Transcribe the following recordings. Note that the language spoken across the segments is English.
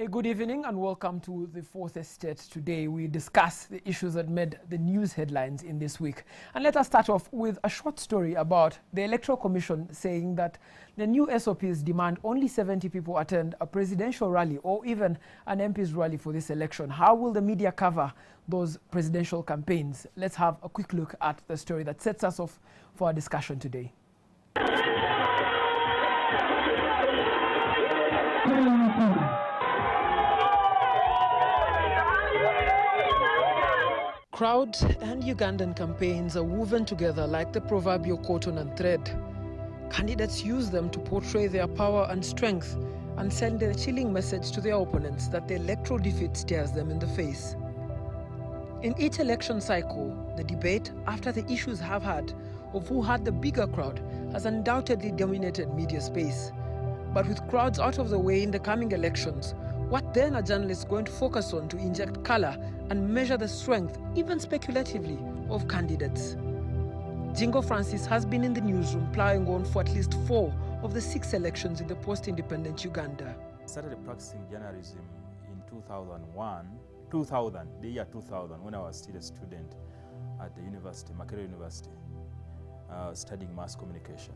good evening and welcome to the Fourth Estate. Today we discuss the issues that made the news headlines in this week. And let us start off with a short story about the Electoral Commission saying that the new SOPs demand only 70 people attend a presidential rally or even an MP's rally for this election. How will the media cover those presidential campaigns? Let's have a quick look at the story that sets us off for our discussion today. Crowds and Ugandan campaigns are woven together like the proverbial cotton and thread. Candidates use them to portray their power and strength and send a chilling message to their opponents that the electoral defeat stares them in the face. In each election cycle, the debate after the issues have had of who had the bigger crowd has undoubtedly dominated media space. But with crowds out of the way in the coming elections, what then are journalists going to focus on to inject color and measure the strength, even speculatively, of candidates? Jingo Francis has been in the newsroom ploughing on for at least 4 of the 6 elections in the post-independent Uganda. I started practicing journalism in 2000, the year 2000, when I was still a student at the university, Makerere University, studying mass communication.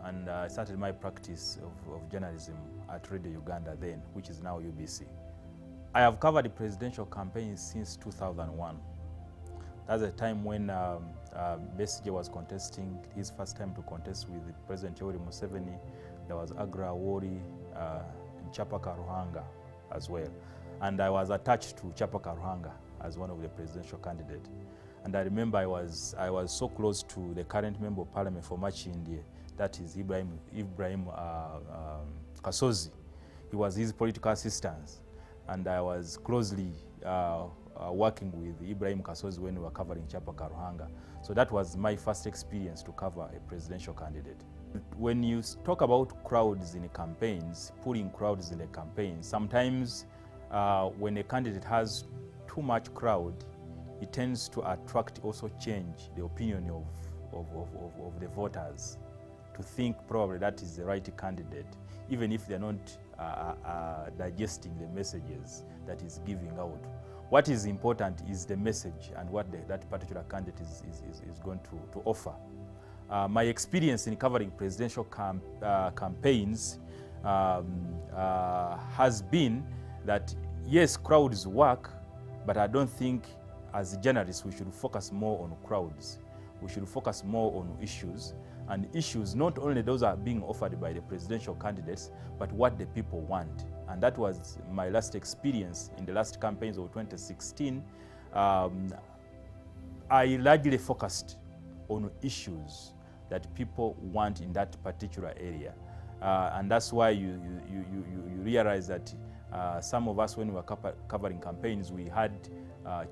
And I started my practice of journalism at Radio Uganda then, which is now UBC. I have covered the presidential campaigns since 2001. That's the time when Besigye was contesting, his first time to contest with President Yoweri Museveni. There was Agra Awori and Chapaka Ruhanga as well. And I was attached to Chapaka Ruhanga as one of the presidential candidates. And I remember I was so close to the current member of parliament for Machindi, that is Ibrahim Kasozi. He was his political assistant, and I was closely working with Ibrahim Kasozi when we were covering Chapaka Ruhanga. So that was my first experience to cover a presidential candidate. When you talk about crowds in campaigns, pulling crowds in a campaign, sometimes when a candidate has too much crowd, it tends to attract, also change the opinion of the voters, to think probably that is the right candidate, even if they're not digesting the messages that is giving out. What is important is the message and what that particular candidate is going to offer. My experience in covering presidential campaigns has been that, yes, crowds work, but I don't think as journalists we should focus more on crowds. We should focus more on issues, and issues not only those are being offered by the presidential candidates, but what the people want. And that was my last experience in the last campaigns of 2016. I largely focused on issues that people want in that particular area. And that's why you realize that some of us, when we were covering campaigns, we had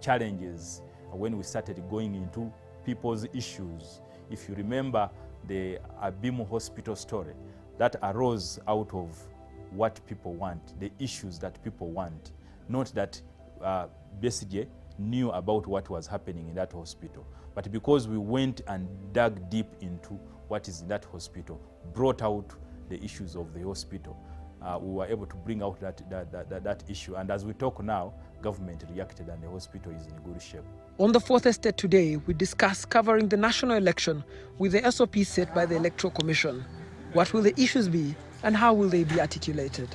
challenges when we started going into people's issues. If you remember the Abimu Hospital story, that arose out of what people want, the issues that people want, not that Besigye knew about what was happening in that hospital. But because we went and dug deep into what is in that hospital, brought out the issues of the hospital, we were able to bring out that issue. And as we talk now, government reacted and the hospital is in good shape. On the Fourth Estate today, we discuss covering the national election with the SOP set by the Electoral Commission. What will the issues be and how will they be articulated?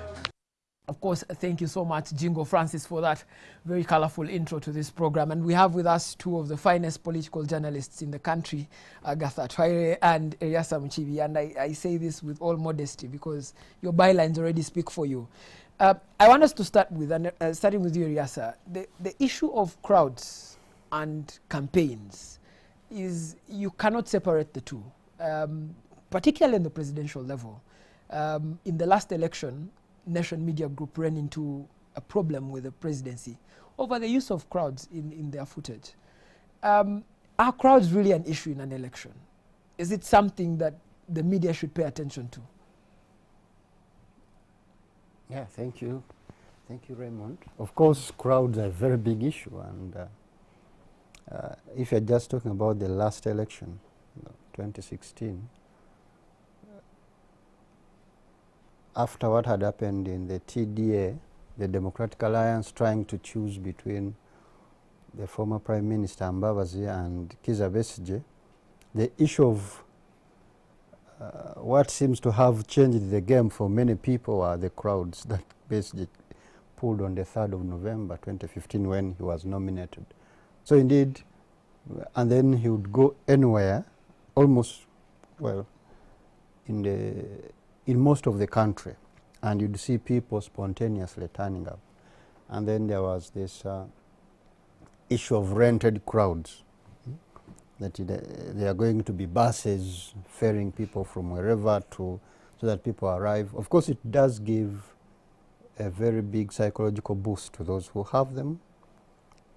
Of course, thank you so much, Jingo Francis, for that very colorful intro to this program. And we have with us 2 of the finest political journalists in the country, Agatha Twaire and Eriasa Mchibi. And I say this with all modesty because your bylines already speak for you. I want us to start with, starting with you, Eriasa, the issue of crowds and campaigns is you cannot separate the two, particularly in the presidential level. In the last election, Nation Media Group ran into a problem with the presidency over the use of crowds in their footage. Are crowds really an issue in an election? Is it something that the media should pay attention to? Yeah, thank you. Thank you, Raymond. Of course, crowds are a very big issue, and if you're just talking about the last election, 2016, after what had happened in the TDA the Democratic Alliance trying to choose between the former Prime Minister Mbabazi and Kizza Besigye, the issue of what seems to have changed the game for many people are the crowds that Besigye pulled on the 3rd of November 2015 when he was nominated. So indeed, and then he would go anywhere, almost, well, in most of the country, and you'd see people spontaneously turning up. And then there was this issue of rented crowds, that there are going to be buses ferrying people from wherever to, so that people arrive. Of course, it does give a very big psychological boost to those who have them,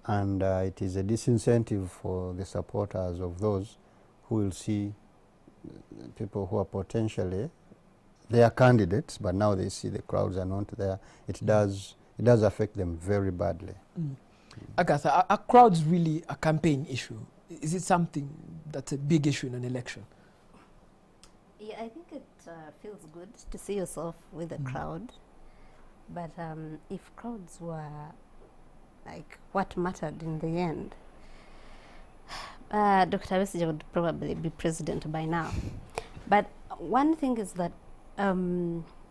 and it is a disincentive for the supporters of those who will see people who are potentially their candidates, but now they see the crowds are not there. It does affect them very badly. Agatha, are crowds really a campaign issue? Is it something that's a big issue in an election? Yeah, I think it feels good to see yourself with a crowd. But if crowds were like what mattered in the end, Dr. Besigye would probably be president by now. But one thing is that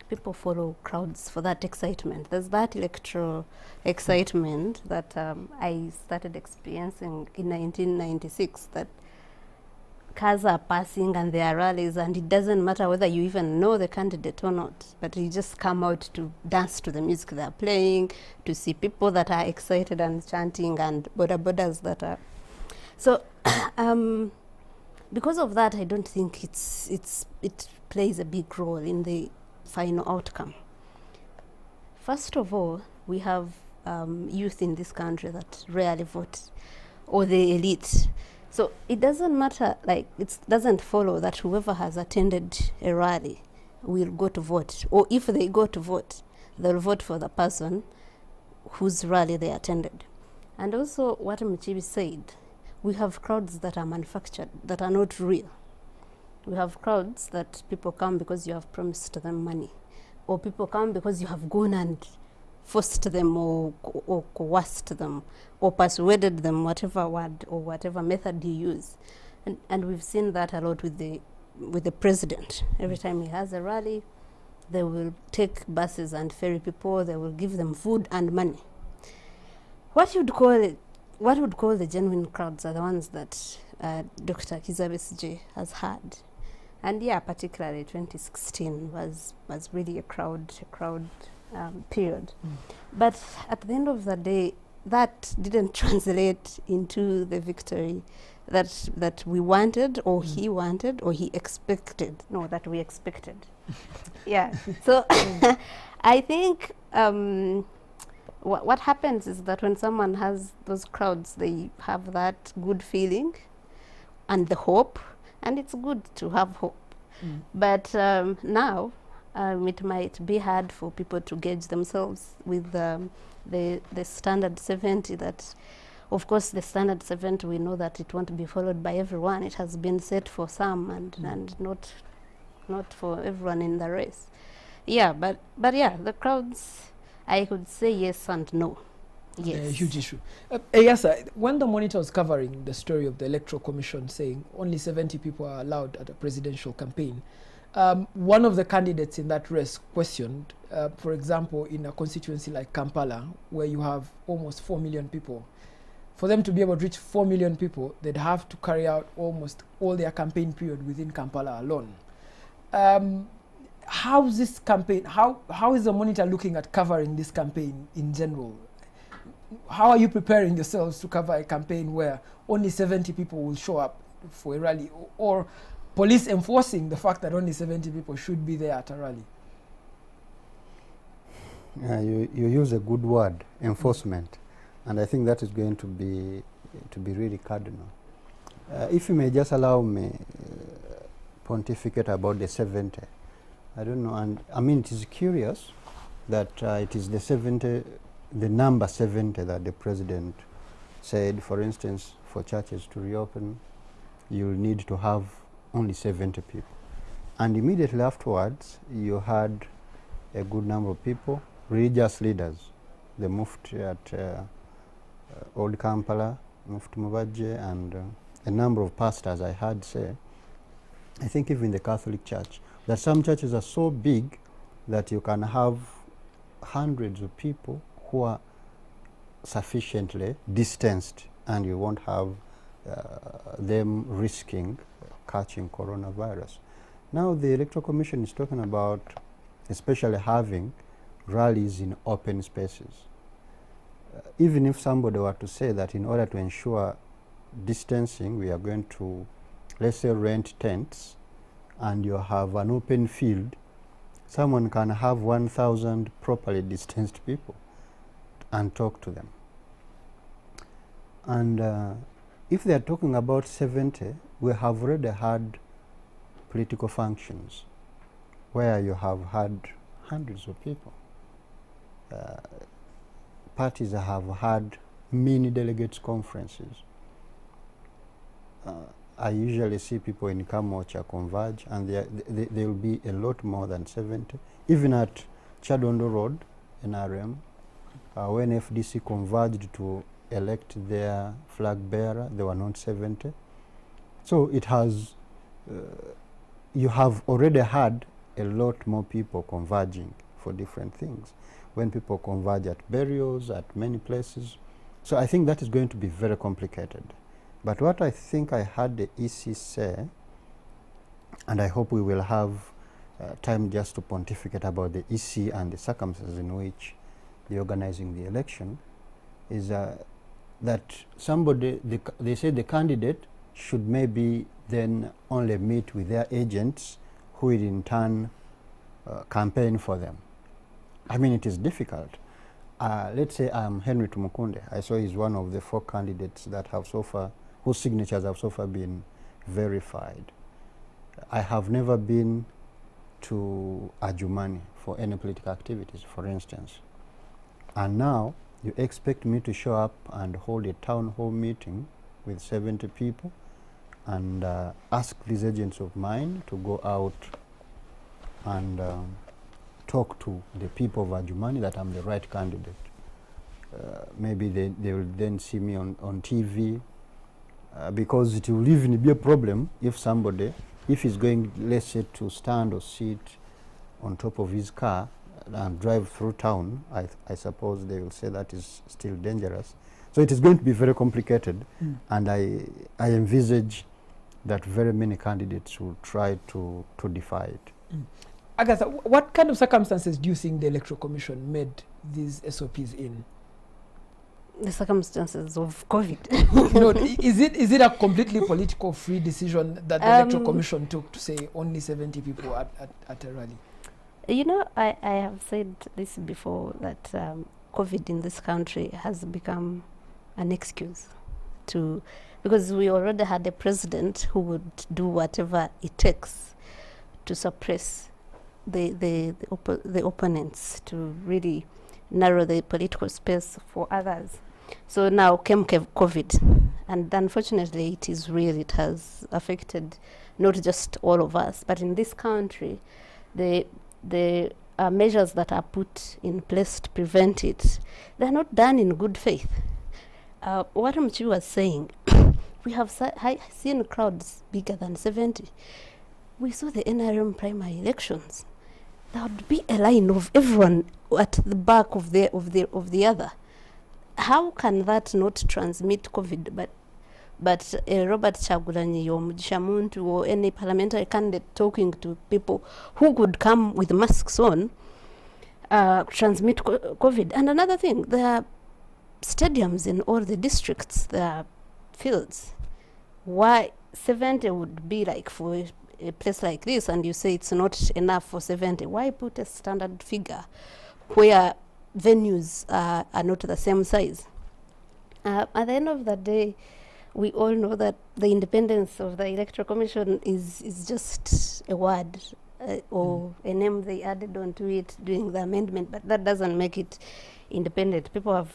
people follow crowds for that excitement. There's that electoral excitement that I started experiencing in 1996, that cars are passing and there are rallies, and it doesn't matter whether you even know the candidate or not, but you just come out to dance to the music they're playing, to see people that are excited and chanting, and bodas that are. So because of that, I don't think it plays a big role in the final outcome. First of all, we have youth in this country that rarely vote, or the elite. So it doesn't matter, like, it doesn't follow that whoever has attended a rally will go to vote, or if they go to vote, they'll vote for the person whose rally they attended. And also what Mchibi said, we have crowds that are manufactured, that are not real. We have crowds that people come because you have promised them money, or people come because you have gone and forced them or coerced them or persuaded them, whatever word or whatever method you use. And we've seen that a lot with the president. Every time he has a rally, they will take buses and ferry people, they will give them food and money. What would call the genuine crowds are the ones that Dr. Kizza Besigye has had. And yeah, particularly 2016 was really a crowd period. But at the end of the day, that didn't translate into the victory that we wanted, or he wanted, or he expected. No, that we expected. Yeah. So I think what happens is that when someone has those crowds, they have that good feeling and the hope, and it's good to have hope. But now it might be hard for people to gauge themselves with the standard 70. That, of course, the standard 70, we know that it won't be followed by everyone. It has been set for some and not for everyone in the race. Yeah, but yeah, the crowds, I could say yes and no. Yes. A huge issue. Yes, when the Monitor was covering the story of the Electoral Commission saying only 70 people are allowed at a presidential campaign, one of the candidates in that race questioned, for example, in a constituency like Kampala, where you have almost 4 million people, for them to be able to reach 4 million people, they'd have to carry out almost all their campaign period within Kampala alone. How's this campaign, how is the Monitor looking at covering this campaign in general? How are you preparing yourselves to cover a campaign where only 70 people will show up for a rally, or police enforcing the fact that only 70 people should be there at a rally? You use a good word, enforcement, and I think that is going to be really cardinal. If you may just allow me pontificate about the 70. I don't know, and I mean, it is curious that it is the number 70 that the president said. For instance, for churches to reopen, you'll need to have only 70 people. And immediately afterwards, you had a good number of people, religious leaders, the Mufti at Old Kampala, Mufti Mubajje, and a number of pastors I heard say, I think even the Catholic Church, that some churches are so big that you can have hundreds of people who are sufficiently distanced and you won't have them risking catching coronavirus. Now the Electoral Commission is talking about especially having rallies in open spaces. Even if somebody were to say that in order to ensure distancing, we are going to, let's say, rent tents, and you have an open field, someone can have 1,000 properly distanced people and talk to them. And if they are talking about 70, we have already had political functions where you have had hundreds of people. Parties have had mini delegates conferences. I usually see people in Kamocha converge, and there will be a lot more than 70. Even at Chadondo Road, NRM, when FDC converged to elect their flag bearer, there were not 70. So it has, you have already had a lot more people converging for different things. When people converge at burials, at many places. So I think that is going to be very complicated. But what I think I heard the EC say, and I hope we will have time just to pontificate about the EC and the circumstances in which they're organizing the election, is that somebody, they say the candidate should maybe then only meet with their agents who will in turn campaign for them. I mean, it is difficult. Let's say I'm Henry Tumukunde. I saw he's one of the 4 candidates that have so far, whose signatures have so far been verified. I have never been to Adjumani for any political activities, for instance. And now you expect me to show up and hold a town hall meeting with 70 people and ask these agents of mine to go out and talk to the people of Adjumani that I'm the right candidate. Maybe they will then see me on TV, because it will even be a problem if somebody, if he's going, let's say, to stand or sit on top of his car and drive through town. I suppose they will say that is still dangerous. So it is going to be very complicated, and I envisage that very many candidates will try to defy it. Agatha, what kind of circumstances do you think the Electoral Commission made these SOPs in? The circumstances of COVID. No, is it a completely political free decision that the Electoral Commission took to say only 70 people at a rally? You know, I have said this before, that COVID in this country has become an excuse to, because we already had a president who would do whatever it takes to suppress the opponents, to really narrow the political space for others. So now came COVID, and unfortunately it is real. It has affected not just all of us, but in this country, the measures that are put in place to prevent it, they're not done in good faith. What Mchi was saying, we have seen crowds bigger than 70. We saw the NRM primary elections. There would be a line of everyone at the back of the other. How can that not transmit COVID? But Robert Chagulanyi or Mugisha Muntu or any parliamentary candidate talking to people who could come with masks on transmit COVID. And another thing, there are stadiums in all the districts, there are fields. Why 70 would be like for a place like this, and you say it's not enough for 70? Why put a standard figure where venues are not the same size? At the end of the day, we all know that the independence of the Electoral Commission is just a word or a name they added onto it during the amendment, but that doesn't make it independent. People have,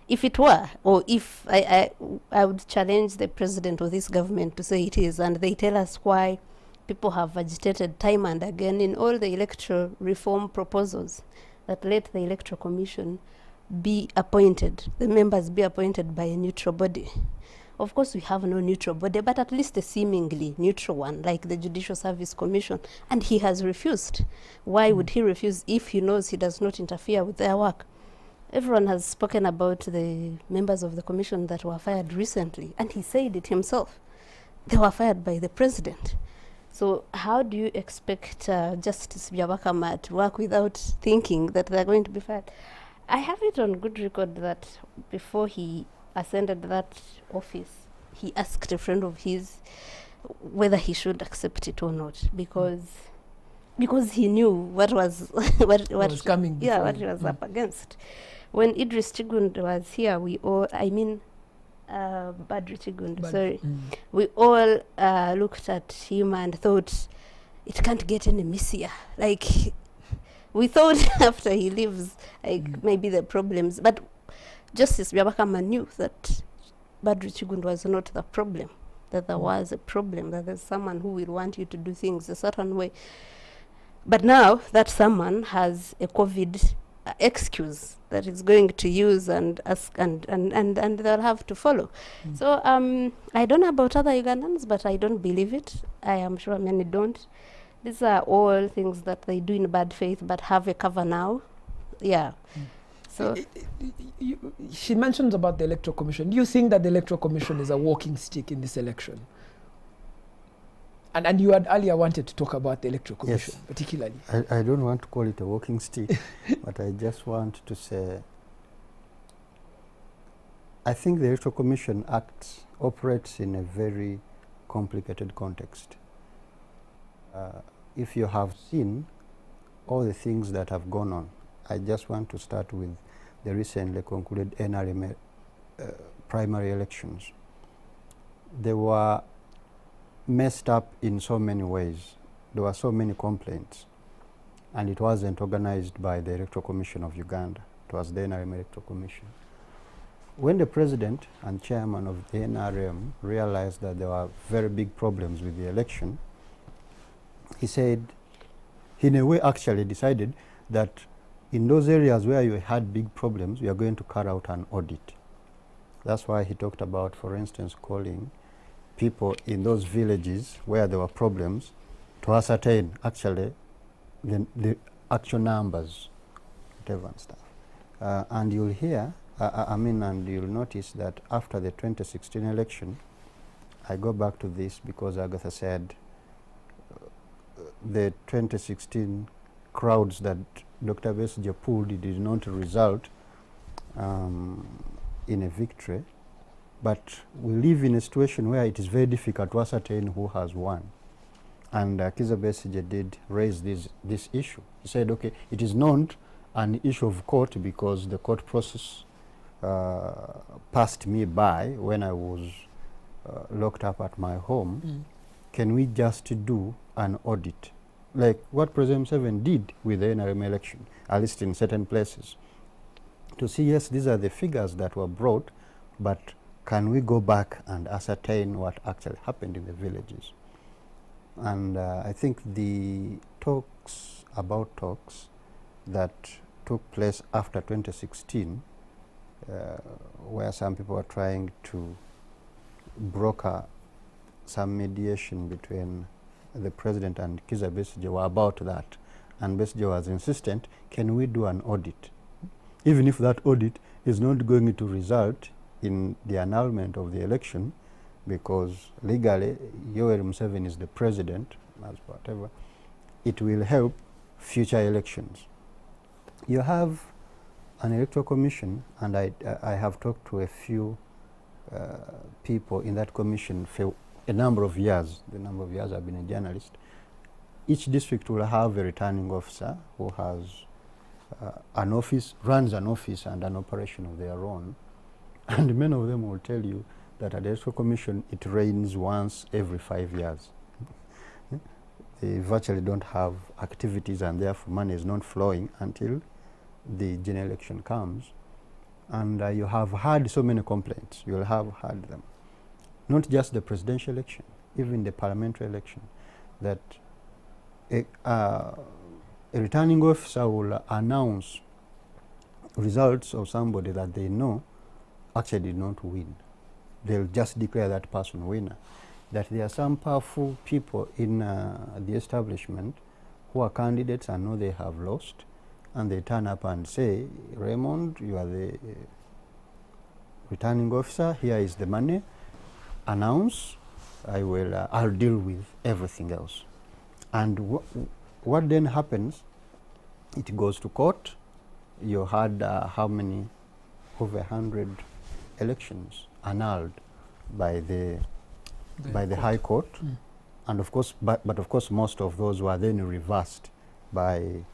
if it were, or if I would challenge the president or this government to say it is, and they tell us why people have agitated time and again in all the electoral reform proposals that let the Electoral Commission be appointed, the members be appointed by a neutral body. Of course, we have no neutral body, but at least a seemingly neutral one, like the Judicial Service Commission, and he has refused. Why would he refuse if he knows he does not interfere with their work? Everyone has spoken about the members of the commission that were fired recently, and he said it himself. They were fired by the president. So how do you expect Justice Byabakama to work without thinking that they're going to be fired? I have it on good record that before he ascended that office, he asked a friend of his whether he should accept it or not, because he knew what was what was coming. Yeah, what he was up against. When Idris Chigund was here, we all, Badri Chigund, we all looked at him and thought, it can't get any messier. Like, we thought after he leaves, like, maybe the problems, but Justice Byabakama knew that Badri Chigund was not the problem, that there was a problem, that there's someone who will want you to do things a certain way. But now that someone has a COVID excuse that is going to use and ask, and they'll have to follow. So I don't know about other Ugandans, but I don't believe it. I am sure many don't. These are all things that they do in bad faith, but have a cover now. Yeah. So she mentions about the Electoral Commission. Do you think that the Electoral Commission is a walking stick in this election? And you had earlier wanted to talk about the Electoral Commission, yes, particularly. I don't want to call it a walking stick, but I just want to say, I think the Electoral Commission operates in a very complicated context. If you have seen all the things that have gone on, I just want to start with the recently concluded NRM primary elections. They were messed up in so many ways. There were so many complaints, and it wasn't organized by the Electoral Commission of Uganda. It was the NRM Electoral Commission. When the president and chairman of the NRM realized that there were very big problems with the election, he said, in a way actually decided that in those areas where you had big problems, we are going to carry out an audit. That's why he talked about, for instance, calling people in those villages where there were problems to ascertain actually the actual numbers, whatever and stuff. And you'll hear, and you'll notice that after the 2016 election, I go back to this because Agatha said the 2016 crowds that Dr. Besigye pulled did not result in a victory. But we live in a situation where it is very difficult to ascertain who has won. And Kizza Besigye did raise this issue. He said, okay, it is not an issue of court because the court process passed me by when I was locked up at my home. Can we just do an audit? Like what President Museveni did with the NRM election, at least in certain places, to see, yes, these are the figures that were brought, but can we go back and ascertain what actually happened in the villages? And I think the talks that took place after 2016, where some people were trying to broker some mediation between the president and Kizza Besigye were about that. And Besigye was insistent, can we do an audit? Even if that audit is not going to result in the annulment of the election, because legally Yoweri Museveni is the president, as whatever, it will help future elections. You have an electoral commission, and I have talked to a few people in that commission for a number of years. The number of years I've been a journalist. Each district will have a returning officer who has an office, runs an office and an operation of their own. And many of them will tell you that at the Electoral Commission it rains once every 5 years. They virtually don't have activities, and therefore money is not flowing until the general election comes. And you have had so many complaints. You'll have had them. Not just the presidential election, even the parliamentary election, that a returning officer will announce results of somebody that they know actually did not win. They'll just declare that person winner. That there are some powerful people in the establishment who are candidates and know they have lost, and they turn up and say, Raymond, you are the returning officer, here is the money, announce, I'll deal with everything else. And what then happens, it goes to court. You had how many, over 100 elections annulled by the High Court, and of course, but of course, most of those were then reversed by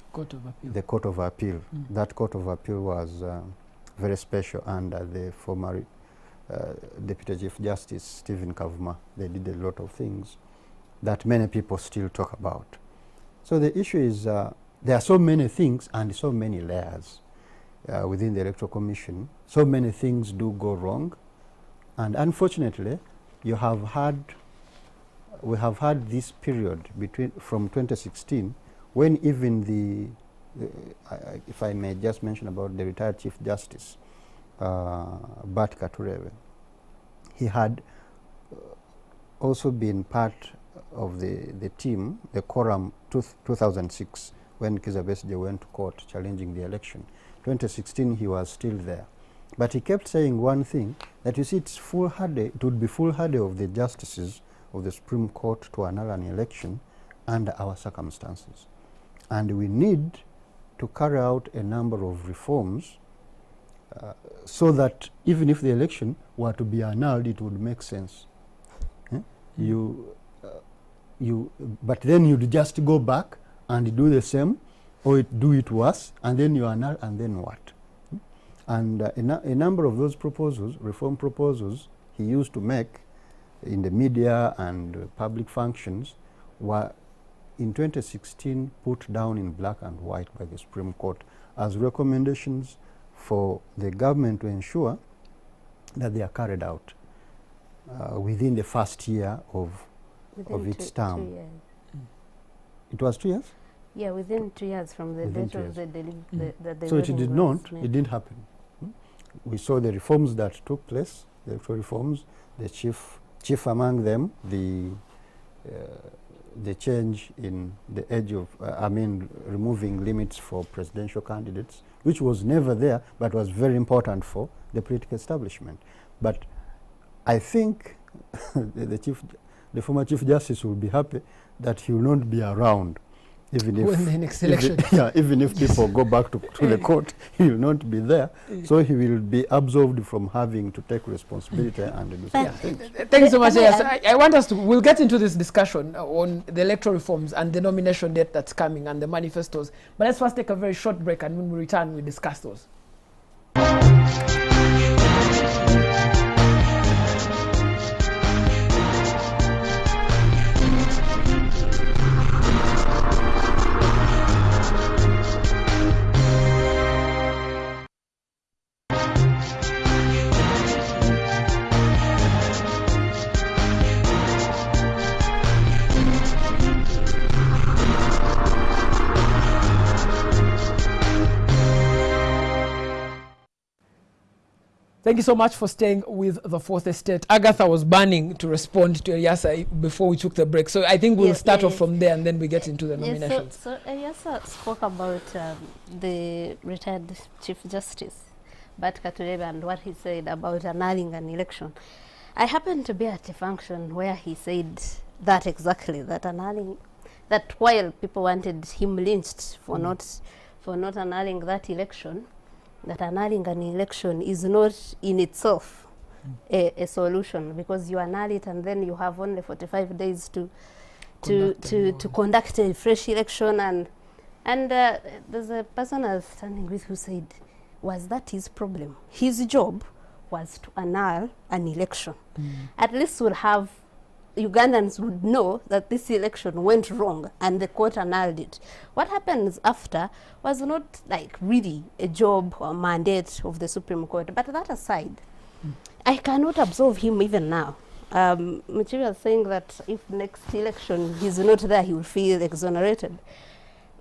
the Court of Appeal. That Court of Appeal was very special under the former Deputy Chief Justice Stephen Kavuma. They did a lot of things that many people still talk about. So the issue is there are so many things and so many layers within the Electoral Commission. So many things do go wrong, and unfortunately, we have had this period from 2016 when even if I may just mention about the retired Chief Justice, Bart Katurebe, he had also been part of the team, the quorum 2006, when Kizza Besigye went to court challenging the election. 2016 he was still there. But he kept saying one thing, that you see it would be foolhardy of the justices of the Supreme Court to annul an election under our circumstances. And we need to carry out a number of reforms so that even if the election were to be annulled, it would make sense. But then you'd just go back and do the same, or do it worse, and then you annul, and then what? And a number of those proposals, reform proposals, he used to make in the media and public functions, were in 2016 put down in black and white by the Supreme Court as recommendations for the government to ensure that they are carried out within the first year of its term. 2 years. It was 2 years? Yeah, within 2 years from the date of the So it did not, it didn't happen. We saw the reforms that took place, the electoral reforms, the chief among them, the change in the age of, removing limits for presidential candidates, which was never there, but was very important for the political establishment. But I think the former Chief Justice will be happy that he will not be around. Even if when the next election. Even if people go back to the court, he will not be there. So he will be absolved from having to take responsibility and do certain things. Thank you so much. Yes, I want us to, we'll get into this discussion on the electoral reforms and the nomination date that's coming and the manifestos. But let's first take a very short break, and when we return, we discuss those. Thank you so much for staying with the Fourth Estate. Agatha was burning to respond to Eliasa before we took the break. So I think we'll start off from there and then we get into the nominations. So Eliasa spoke about the retired Chief Justice, Bart Katurebe, and what he said about annulling an election. I happened to be at a function where he said that exactly, that annulling, that while people wanted him lynched for not annulling that election, that annulling an election is not in itself a solution, because you annul it and then you have only 45 days to conduct a fresh election. And there's a person I was standing with who said, was that his problem? His job was to annul an election. At least we'll have, Ugandans would know that this election went wrong and the court annulled it. What happens after was not like really a job or mandate of the Supreme Court. But that aside, I cannot absolve him even now. Muchibi was saying that if next election he's not there, he will feel exonerated.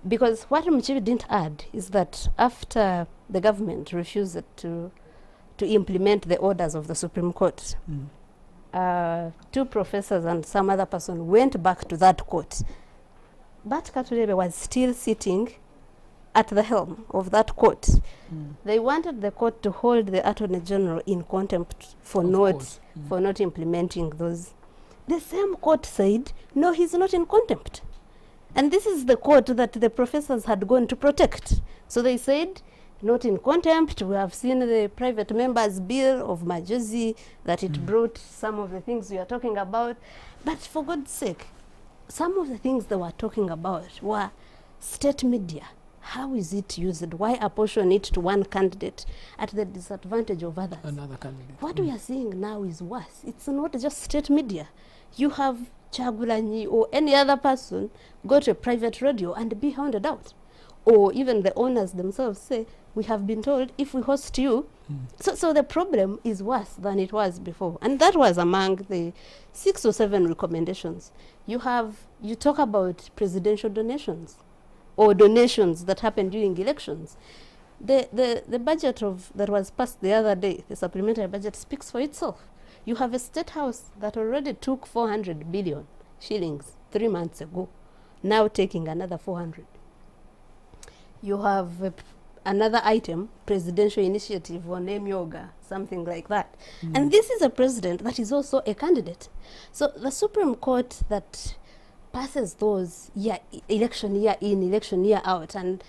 Because what Muchibi didn't add is that after the government refused to implement the orders of the Supreme Court. Two professors and some other person went back to that court. But Katurebe was still sitting at the helm of that court. They wanted the court to hold the Attorney General in contempt for not implementing those. The same court said, no, he's not in contempt. And this is the court that the professors had gone to protect. So they said, not in contempt. We have seen the private members' bill of Majozi, that it brought some of the things we are talking about. But for God's sake, some of the things they were talking about were state media. How is it used? Why apportion it to one candidate at the disadvantage of others? Another candidate. What we are seeing now is worse. It's not just state media. You have Chagulanyi or any other person go to a private radio and be hounded out. Or even the owners themselves say, we have been told if we host you. So the problem is worse than it was before. And that was among the 6 or 7 recommendations. You talk about presidential donations or donations that happen during elections. The budget that was passed the other day, the supplementary budget, speaks for itself. You have a state house that already took 400 billion shillings 3 months ago, now taking another 400. You have another item, presidential initiative on yoga, something like that. And this is a president that is also a candidate. So the Supreme Court that passes those election year in, election year out, and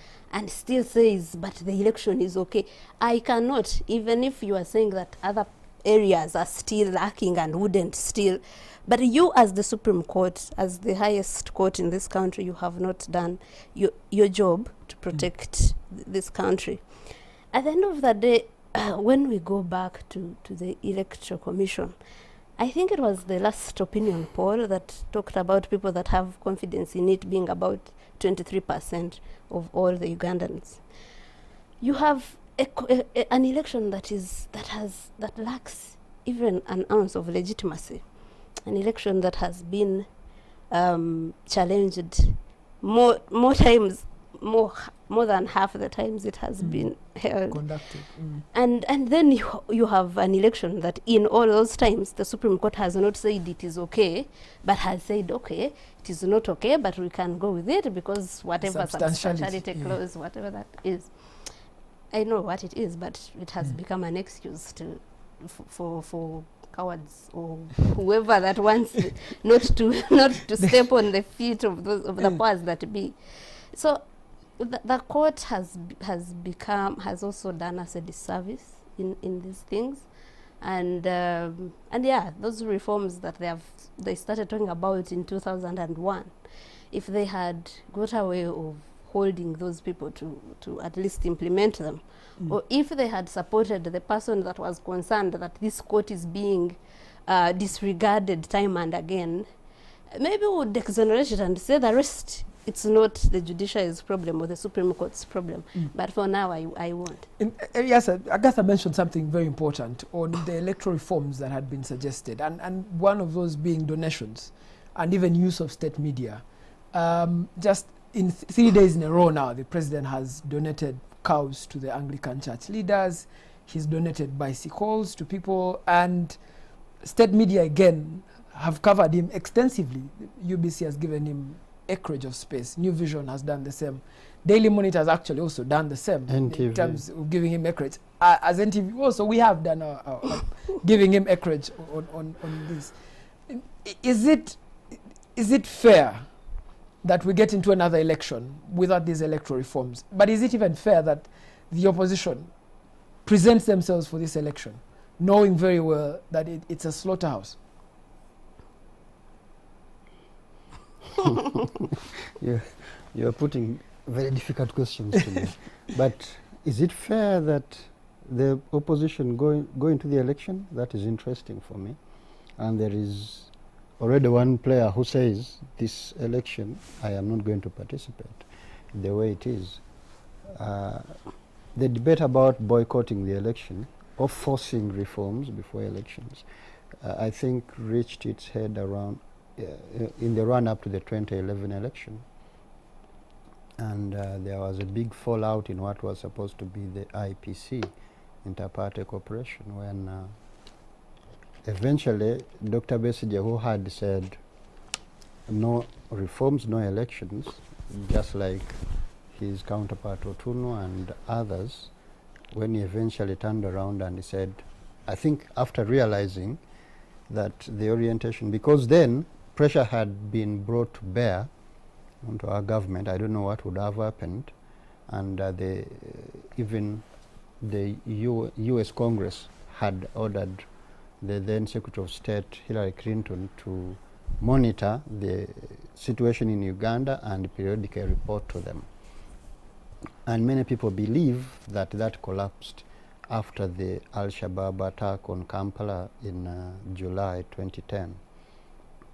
still says, but the election is okay. I cannot, even if you are saying that other areas are still lacking and wouldn't still, but you as the Supreme Court, as the highest court in this country, you have not done your job to protect this country. At the end of the day, when we go back to the Electoral Commission, I think it was the last opinion poll that talked about people that have confidence in it being about 23% of all the Ugandans. You have an election that lacks even an ounce of legitimacy. An election that has been challenged more times, more than half the times it has been held. Conducted. And then you have an election that in all those times the Supreme Court has not said it is okay, but has said, okay, it is not okay, but we can go with it because whatever substantiality clause, whatever that is. I know what it is, but it has become an excuse for cowards or whoever that wants not to step on the feet of the powers that be. So the court has also done us a disservice in these things, and yeah, those reforms that they started talking about in 2001, if they had got away of holding those people to at least implement them, or if they had supported the person that was concerned that this court is being disregarded time and again, maybe we would exonerate it and say the rest, it's not the judiciary's problem or the Supreme Court's problem. But for now, I won't. Yes, Agatha mentioned something very important on the electoral reforms that had been suggested, and one of those being donations and even use of state media. Just in 3 days in a row now, the president has donated cows to the Anglican church leaders. He's donated bicycles to people, and state media again have covered him extensively. UBC has given him acreage of space. New Vision has done the same. Daily Monitor has actually also done the same NTV. In terms of giving him acreage. As NTV also, we have done giving him acreage on this. Is it fair that we get into another election without these electoral reforms? But is it even fair that the opposition presents themselves for this election, knowing very well that it's a slaughterhouse? You're putting very difficult questions to me. But is it fair that the opposition go into the election? That is interesting for me. And there is already one player who says, this election, I am not going to participate the way it is. The debate about boycotting the election or forcing reforms before elections, I think reached its head around in the run-up to the 2011 election. and there was a big fallout in what was supposed to be the IPC, inter-party cooperation, when eventually Dr. Besigye, who had said no reforms, no elections, just like his counterpart Otunu and others, when he eventually turned around and he said, I think after realizing that the orientation, because then pressure had been brought to bear onto our government, I don't know what would have happened, and even the US Congress had ordered the then Secretary of State Hillary Clinton to monitor the situation in Uganda and periodically report to them. And many people believe that that collapsed after the Al-Shabaab attack on Kampala in July 2010.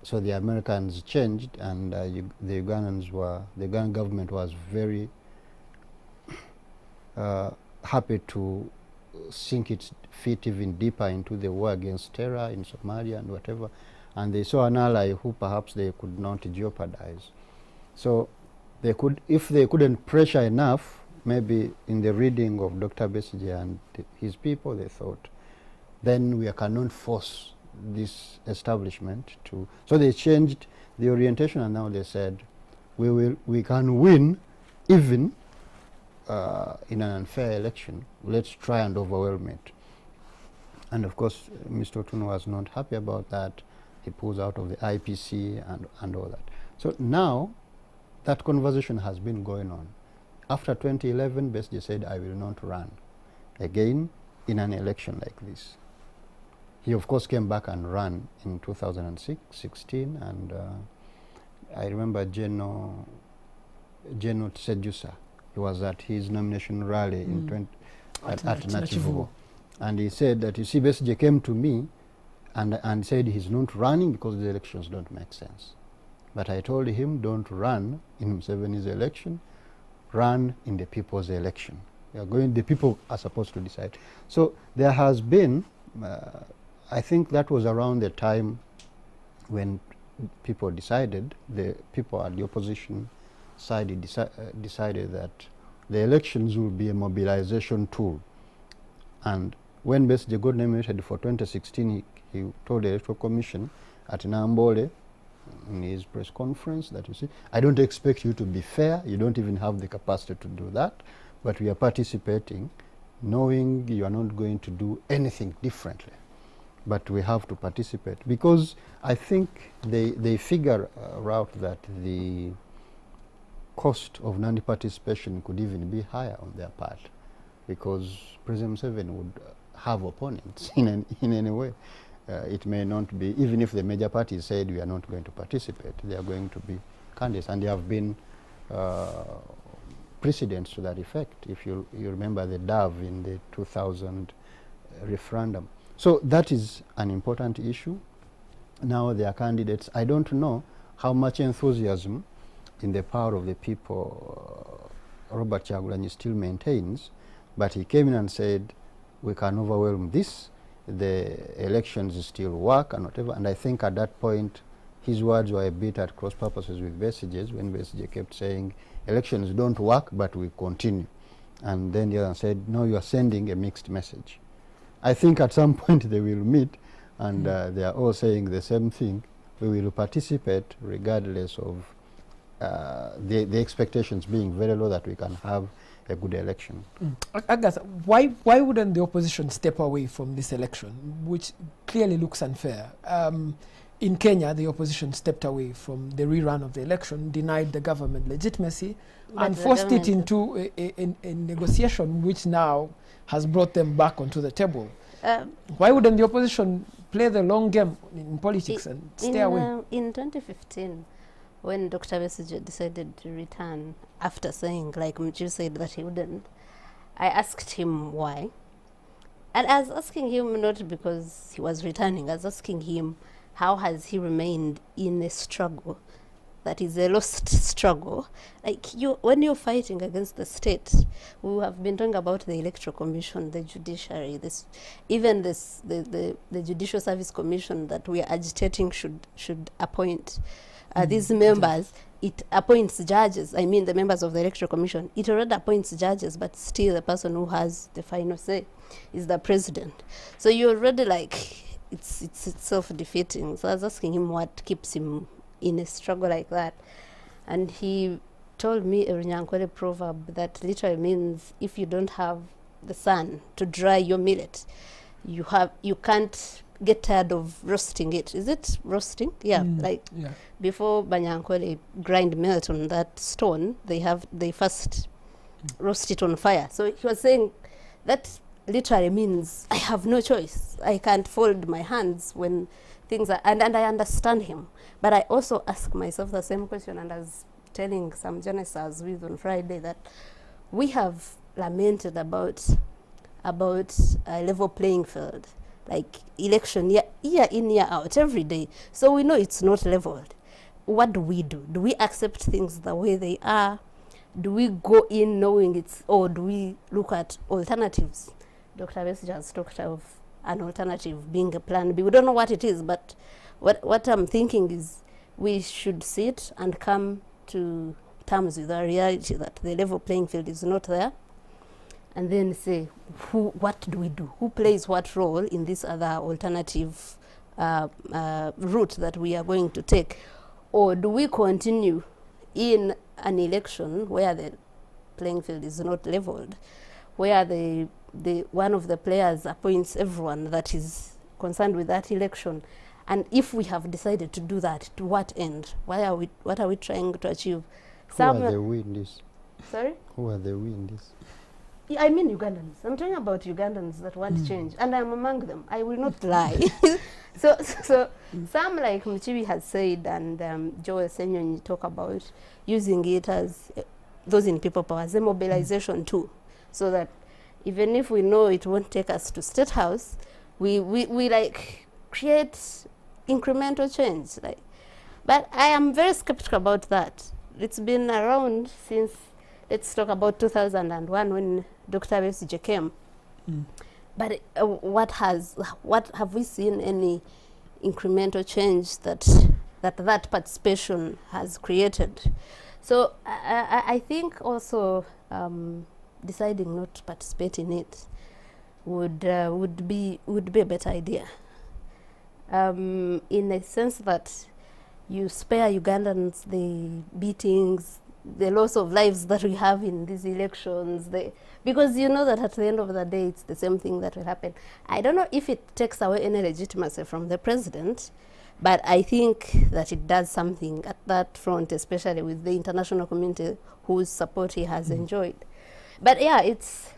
So the Americans changed, and the Ugandan government was very happy to sink its feet even deeper into the war against terror in Somalia and whatever, and they saw an ally who perhaps they could not jeopardize. So they could, if they couldn't pressure enough, maybe in the reading of Dr. Besigye and his people, they thought, then we cannot force this establishment to, so they changed the orientation, and now they said, we can win even in an unfair election. Let's try and overwhelm it. And of course, Mr. Otunu was not happy about that. He pulls out of the IPC and all that. So now that conversation has been going on. After 2011, Besigye said, I will not run again in an election like this. He of course came back and ran in 2016, and I remember General Tsejusa. He was at his nomination rally at Nachivugo. And he said that, you see, Besigye came to me and said he's not running because the elections don't make sense. But I told him, don't run in Museveni's election, run in the people's election. The people are supposed to decide. So there has been, I think that was around the time when people decided, the people at the opposition side decided that the elections will be a mobilization tool. And when Besigye got nominated for 2016, he told the Electoral Commission at Nambole in his press conference that, you see, I don't expect you to be fair, you don't even have the capacity to do that, but we are participating knowing you are not going to do anything differently. But we have to participate, because I think they figure out that the cost of non-participation could even be higher on their part, because President Museveni would have opponents in any way. It may not be, even if the major parties said we are not going to participate, they are going to be candidates, and there have been precedents to that effect. If you remember the Dove in the 2000 referendum. So that is an important issue. Now there are candidates. I don't know how much enthusiasm in the power of the people Robert Kyagulanyi still maintains, but he came in and said, we can overwhelm this, the elections still work and whatever. And I think at that point, his words were a bit at cross purposes with Besigye's, when Besigye kept saying, elections don't work, but we continue. And then the other said, no, you are sending a mixed message. I think at some point they will meet, and they are all saying the same thing. We will participate regardless of the expectations being very low that we can have a good election. Agatha, why wouldn't the opposition step away from this election, which clearly looks unfair? In Kenya, the opposition stepped away from the rerun of the election, denied the government legitimacy, and forced it into a negotiation which now has brought them back onto the table. Why wouldn't the opposition play the long game in politics and stay away? In 2015, when Dr. Besigye decided to return, after saying, like Mchiu said, that he wouldn't, I asked him why. And I was asking him not because he was returning, I was asking him, how has he remained in a struggle that is a lost struggle? Like, when you're fighting against the state, we have been talking about the Electoral Commission, the judiciary, the Judicial Service Commission that we are agitating should appoint these members. it appoints judges. I mean, the members of the Electoral Commission. It already appoints judges, but still the person who has the final say is the president. So you're already like, it's self-defeating. So I was asking him what keeps him in a struggle like that. And he told me a Runyankole proverb that literally means if you don't have the sun to dry your millet, you can't get tired of roasting it. Is it roasting? Yeah, before Banyankole grind millet on that stone, they first roast it on fire. So he was saying that literally means I have no choice. I can't fold my hands when things are, and I understand him. But I also ask myself the same question, and I was telling some journalists I was with on Friday that we have lamented about a level playing field, like election year in, year out, every day. So we know it's not leveled. What do? Do we accept things the way they are? Do we go in knowing it's, or do we look at alternatives? Dr. Besige has talked of an alternative being a plan B. We don't know what it is, but what I'm thinking is we should sit and come to terms with the reality that the level playing field is not there, and then say, what do we do? Who plays what role in this other alternative route that we are going to take? Or do we continue in an election where the playing field is not leveled, where the one of the players appoints everyone that is concerned with that election? And if we have decided to do that, to what end? What are we trying to achieve? Who are the we in this? Sorry? Who are the we in this? I mean Ugandans. I'm talking about Ugandans that want change, and I'm among them. I will not lie. So some, like Mchibi has said, and Joel Senyon talk about using it as those in people power as a mobilization tool, so that even if we know it won't take us to State House, we like create incremental change. Like, but I am very skeptical about that. It's been around since, let's talk about 2001 when Dr. Besige came. But what have we seen any incremental change that participation has created? So I think also deciding not to participate in it would be a better idea. In a sense that you spare Ugandans the beatings, the loss of lives that we have in these elections, because you know that at the end of the day, it's the same thing that will happen. I don't know if it takes away any legitimacy from the president, but I think that it does something at that front, especially with the international community whose support he has enjoyed. But yeah, it's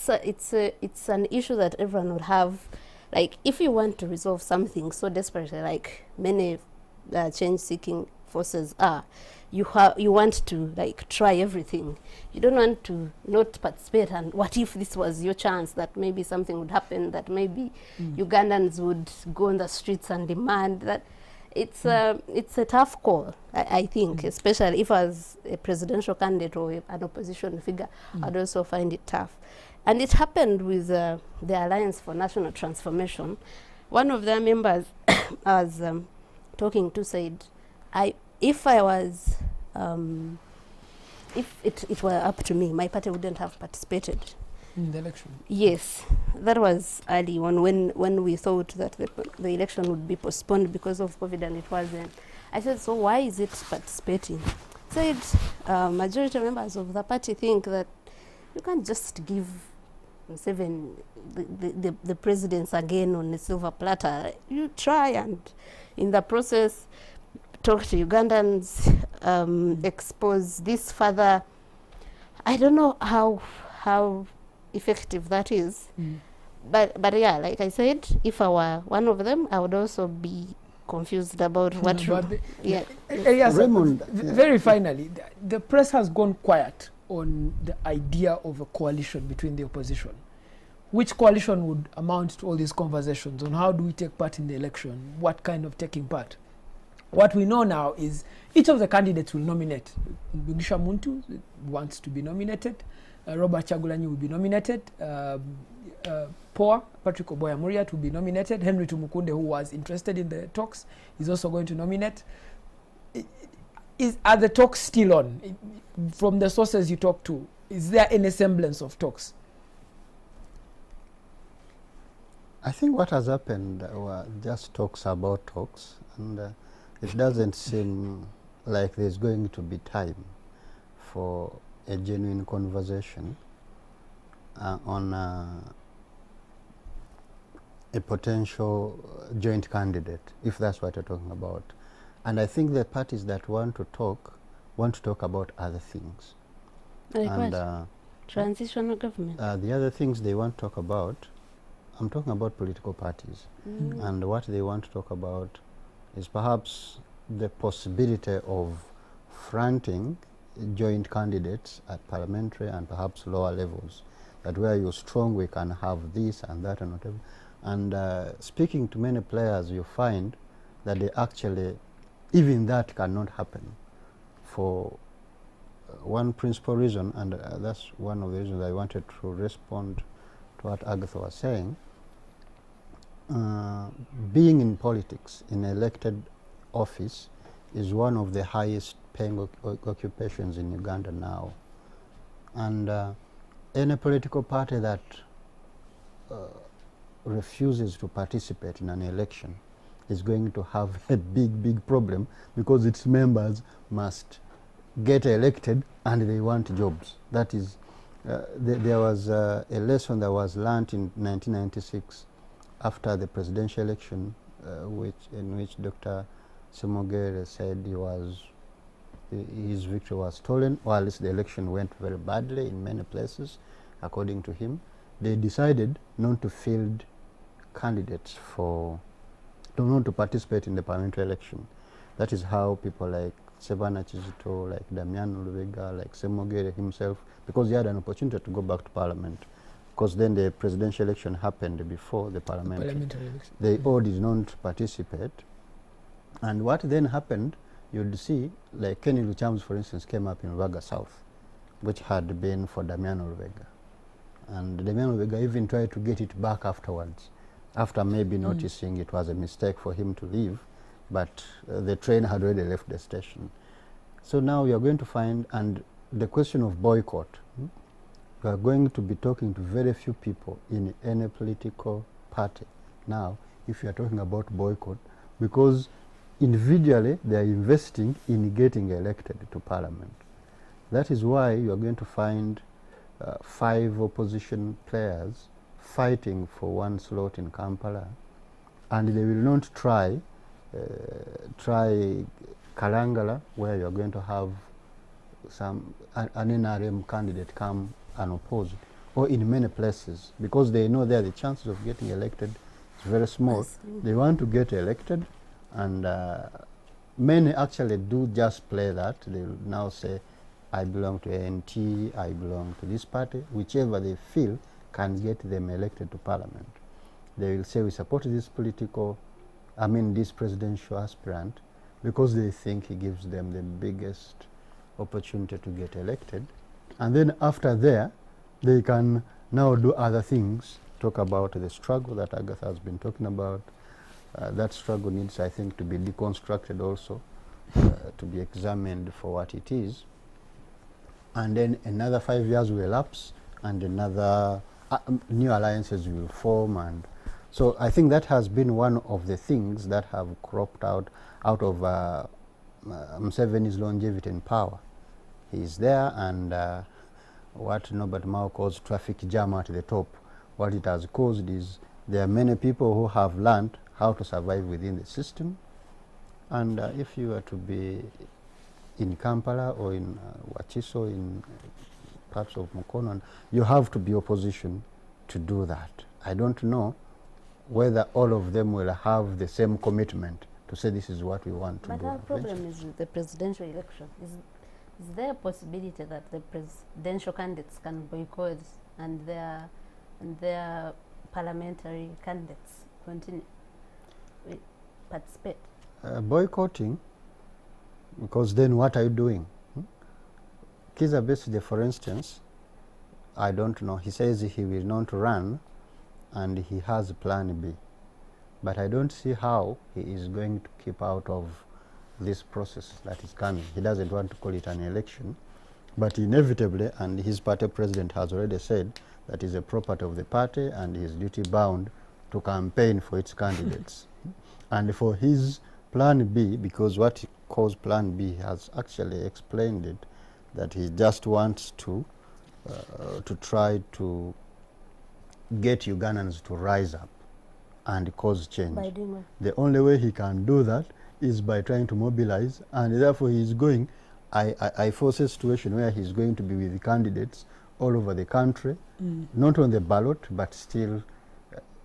an issue that everyone would have. Like, if you want to resolve something so desperately, like many change-seeking forces are, you want to like try everything. You don't want to not participate, and what if this was your chance that maybe something would happen, that maybe Ugandans would go on the streets and demand that. It's a tough call, I think, especially if as a presidential candidate or an opposition figure, I'd also find it tough. And it happened with the Alliance for National Transformation. One of their members I was talking to said, if it were up to me, my party wouldn't have participated in the election. Yes, that was early on when we thought that the election would be postponed because of COVID, and it wasn't. I said, so why is it participating? Said majority members of the party think that you can't just give the presidents again on a silver platter. You try and in the process talk to Ugandans, expose this further. I don't know how effective that is, but yeah, like I said, if I were one of them, I would also be confused about what. Yes, Raymond, very finally, the press has gone quiet on the idea of a coalition between the opposition. Which coalition would amount to all these conversations on how do we take part in the election? What kind of taking part? What we know now is each of the candidates will nominate. Mugisha Muntu wants to be nominated. Robert Chagulanyi will be nominated. POA, Patrick Oboya Muriat, will be nominated. Henry Tumukunde, who was interested in the talks, is also going to nominate. Are the talks still on? From the sources you talk to, is there any semblance of talks? I think what has happened were just talks about talks, and it doesn't seem like there's going to be time for a genuine conversation on a potential joint candidate, if that's what you're talking about. And I think the parties that want to talk about other things. Like and what? Transitional government. The other things they want to talk about, I'm talking about political parties, and what they want to talk about is perhaps the possibility of fronting joint candidates at parliamentary and perhaps lower levels, that where you're strong we can have this and that and whatever. And speaking to many players, you find that they actually, even that cannot happen for one principal reason, and that's one of the reasons I wanted to respond to what Agatha was saying. Being in politics, in elected office, is one of the highest paying occupations in Uganda now. And any political party that refuses to participate in an election is going to have a big problem, because its members must get elected and they want jobs. That is, there was a lesson that was learned in 1996 after the presidential election, in which Dr. Semogere said his victory was stolen, or at least the election went very badly in many places, according to him. They decided not to field candidates not to participate in the parliamentary election. That is how people like Sebana Chizito, like Damiano Lubega, like Semogere himself, because he had an opportunity to go back to parliament, because then the presidential election happened before the parliamentary election. They all did not participate. And what then happened, you'd see, like Kenny Luchams, for instance, came up in Rubaga South, which had been for Damiano Lubega. And Damiano Lubega even tried to get it back afterwards, after maybe noticing it was a mistake for him to leave, but the train had already left the station. So now you are going to find, and the question of boycott, we are going to be talking to very few people in any political party now if you are talking about boycott, because individually they are investing in getting elected to parliament. That is why you are going to find 5 opposition players fighting for one slot in Kampala, and they will not try Kalangala, where you are going to have an NRM candidate come unopposed, or in many places, because they know there the chances of getting elected is very small. They want to get elected, and many actually do just play that. They will now say, I belong to ANT, I belong to this party, whichever they feel can get them elected to parliament. They will say, we support this this presidential aspirant, because they think he gives them the biggest opportunity to get elected. And then after there, they can now do other things, talk about the struggle that Agatha has been talking about. That struggle needs, I think, to be deconstructed also, to be examined for what it is. And then another 5 years will elapse, and another new alliances will form. And so I think that has been one of the things that have cropped out of Museveni's longevity in power. He's there, and what Norbert Mao calls traffic jam at the top. What it has caused is there are many people who have learned how to survive within the system. And if you are to be in Kampala or in Wachiso, in parts of Mukono, you have to be opposition to do that. I don't know whether all of them will have the same commitment to say this is what we want to do. But our problem is with the presidential election. Is there a possibility that the presidential candidates can boycott and their parliamentary candidates continue participate? Boycotting, because then what are you doing? Kizza Besigye, for instance, I don't know. He says he will not run, and he has a plan B. But I don't see how he is going to keep out of this process that is coming. He doesn't want to call it an election, but inevitably, and his party president has already said that is a property of the party and he is duty bound to campaign for its candidates. And for his plan B, because what he calls plan B, he has actually explained it, that he just wants to try to get Ugandans to rise up and cause change. By doing what? The only way he can do that is by trying to mobilize, and therefore he's going, I foresee a situation where he's going to be with the candidates all over the country, not on the ballot, but still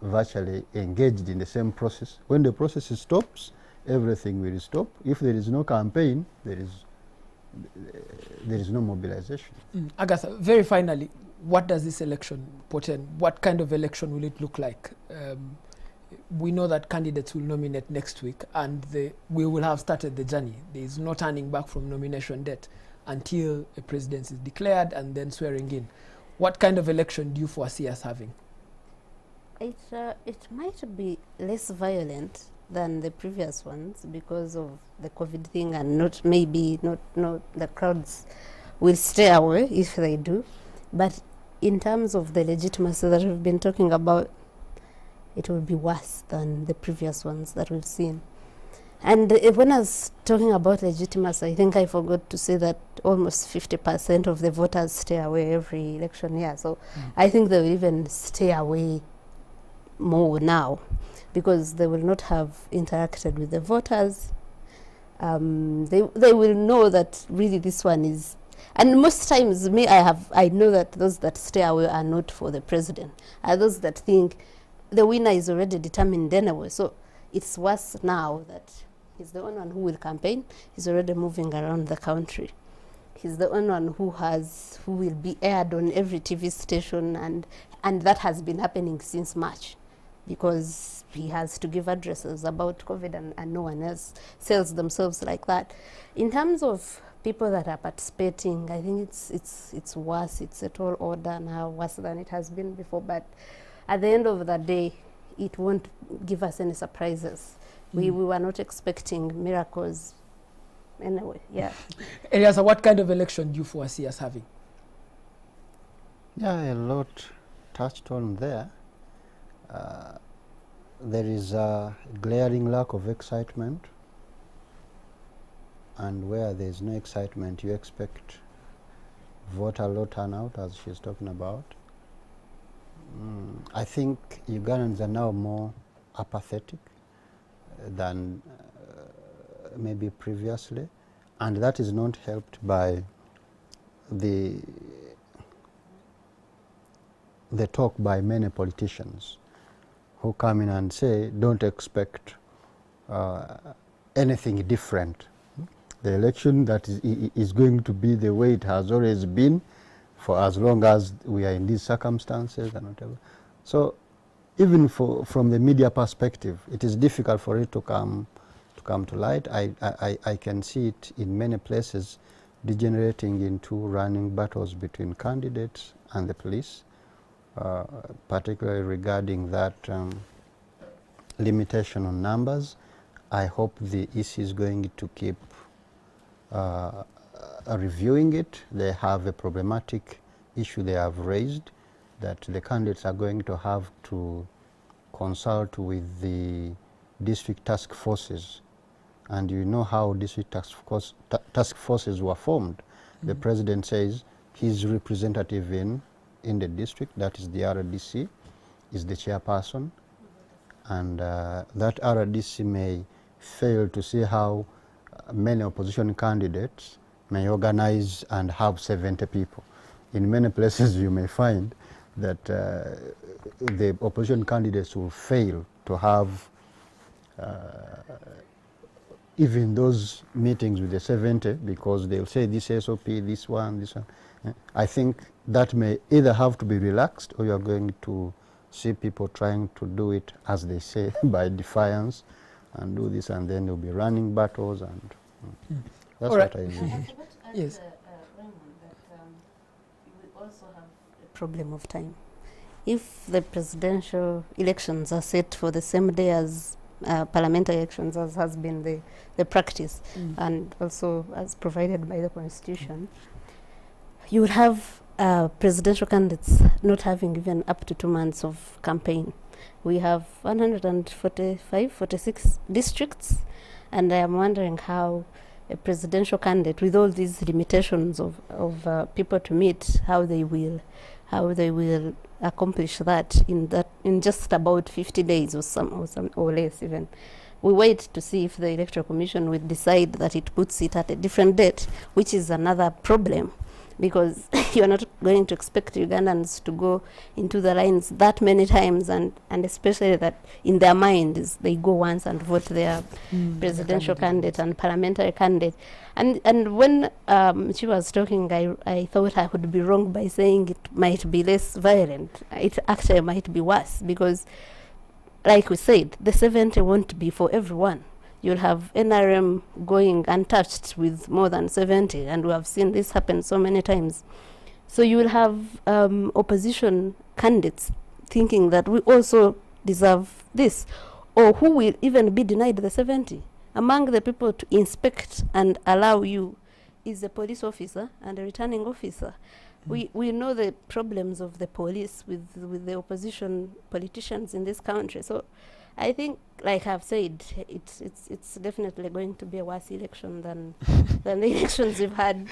virtually engaged in the same process. When the process stops, everything will stop. If there is no campaign, there is no mobilization. Agatha, very finally, what does this election portend? What kind of election will it look like? We know that candidates will nominate next week, and we will have started the journey. There is no turning back from nomination date until a president is declared and then swearing in. What kind of election do you foresee us having? It might be less violent than the previous ones because of the COVID thing, and not the crowds will stay away if they do. But in terms of the legitimacy that we've been talking about, it will be worse than the previous ones that we've seen. And when I was talking about legitimacy, I think I forgot to say that almost 50% of the voters stay away every election year. So I think they will even stay away more now, because they will not have interacted with the voters. They will know that really this one is, and most times I know that those that stay away are not for the president, are those that think the winner is already determined anyway. So it's worse now that he's the only one who will campaign. He's already moving around the country. He's the only one who will be aired on every TV station, and that has been happening since March, because he has to give addresses about COVID, and no one else sells themselves like that. In terms of people that are participating, I think it's worse. It's a tall order now, worse than it has been before. But at the end of the day, it won't give us any surprises. We were not expecting miracles anyway. Yeah. Eliasa, what kind of election do you foresee us having? Yeah, a lot touched on there. There is a glaring lack of excitement, and where there is no excitement, you expect voter low turnout, as she's talking about. I think Ugandans are now more apathetic than maybe previously, and that is not helped by the talk by many politicians who come in and say, don't expect anything different. The election that is going to be the way it has always been for as long as we are in these circumstances and whatever. So even from the media perspective, it is difficult for it to come to light. I can see it in many places degenerating into running battles between candidates and the police, particularly regarding that limitation on numbers. I hope the EC is going to keep reviewing it. They have a problematic issue they have raised, that the candidates are going to have to consult with the district task forces. And you know how district task forces were formed. The president says his representative in the district, that is the RDC, is the chairperson, and that RDC may fail to see how many opposition candidates may organize and have 70 people. In many places you may find that the opposition candidates will fail to have even those meetings with the 70, because they'll say this SOP, this one. I think that may either have to be relaxed, or you're going to see people trying to do it, as they say, by defiance, and do this, and then there'll be running battles, and that's All right. what I mean. Yes. Raymond, that we also have a problem of time. If the presidential elections are set for the same day as parliamentary elections, as has been the practice, and also as provided by the Constitution, you would have presidential candidates not having even up to 2 months of campaign. We have 46 districts, and I am wondering how a presidential candidate, with all these limitations of people to meet, how they will accomplish that in just about 50 days or less even. We wait to see if the Electoral Commission will decide that it puts it at a different date, which is another problem, because you're not going to expect Ugandans to go into the lines that many times, and especially that in their minds they go once and vote their presidential candidate and parliamentary candidate. And when she was talking, I thought I would be wrong by saying it might be less violent. It actually might be worse, because like we said, the 70 won't be for everyone. You'll have NRM going untouched with more than 70, and we have seen this happen so many times. So you will have opposition candidates thinking that we also deserve this, or who will even be denied the 70. Among the people to inspect and allow you is a police officer and a returning officer. We know the problems of the police with the opposition politicians in this country. So I think, like I've said, it's definitely going to be a worse election than the elections we've had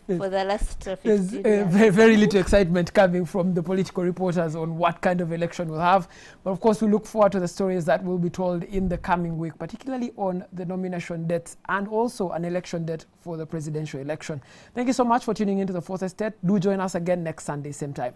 for the last 15 years. There's very little excitement coming from the political reporters on what kind of election we'll have. But of course, we look forward to the stories that will be told in the coming week, particularly on the nomination dates and also an election date for the presidential election. Thank you so much for tuning into the Fourth Estate. Do join us again next Sunday, same time.